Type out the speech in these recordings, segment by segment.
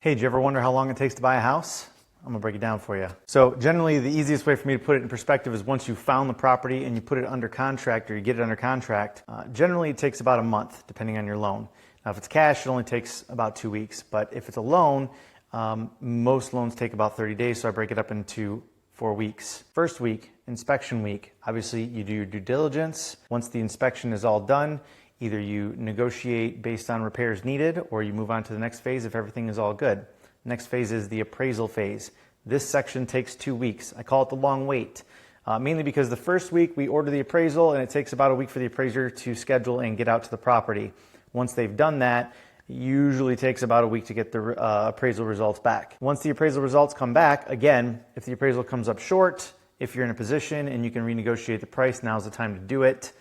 Hey, do you ever wonder how long it takes to buy a house? I'm gonna break it down for you. So generally the easiest way for me to put it in perspective is once you've found the property and you put it under contract or you get it under contract, generally it takes about a month depending on your loan. Now if it's cash, it only takes about 2 weeks, but if it's a loan, most loans take about 30 days, so I break it up into 4 weeks. First week, inspection week. Obviously you do your due diligence. Once the inspection is all done, either you negotiate based on repairs needed or you move on to the next phase if everything is all good. Next phase is the appraisal phase. This section takes 2 weeks. I call it the long wait, mainly because the first week we order the appraisal and it takes about a week for the appraiser to schedule and get out to the property. Once they've done that, it usually takes about a week to get the appraisal results back. Once the appraisal results come back, again, if the appraisal comes up short, if you're in a position and you can renegotiate the price, now's the time to do it.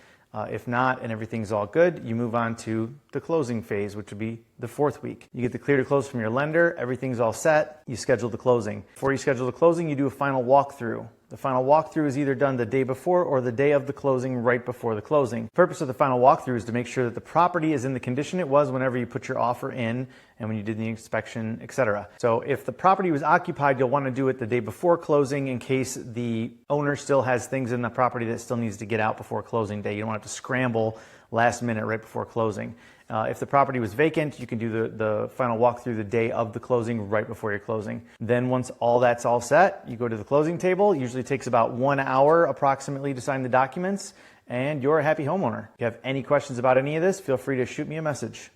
If not, and everything's all good, you move on to the closing phase, which would be the 4th week. You get the clear to close from your lender, everything's all set, you schedule the closing. Before you schedule the closing, you do a final walkthrough. The final walkthrough is either done the day before or the day of the closing, right before the closing. The purpose of the final walkthrough is to make sure that the property is in the condition it was whenever you put your offer in and when you did the inspection, etc. So if the property was occupied, you'll want to do it the day before closing in case the owner still has things in the property that still needs to get out before closing day. You don't have to scramble last minute right before closing. If the property was vacant, you can do the final walkthrough the day of the closing, right before your closing. Then once all that's all set, you go to the closing table. It usually takes about 1 hour approximately to sign the documents, and you're a happy homeowner. If you have any questions about any of this, feel free to shoot me a message.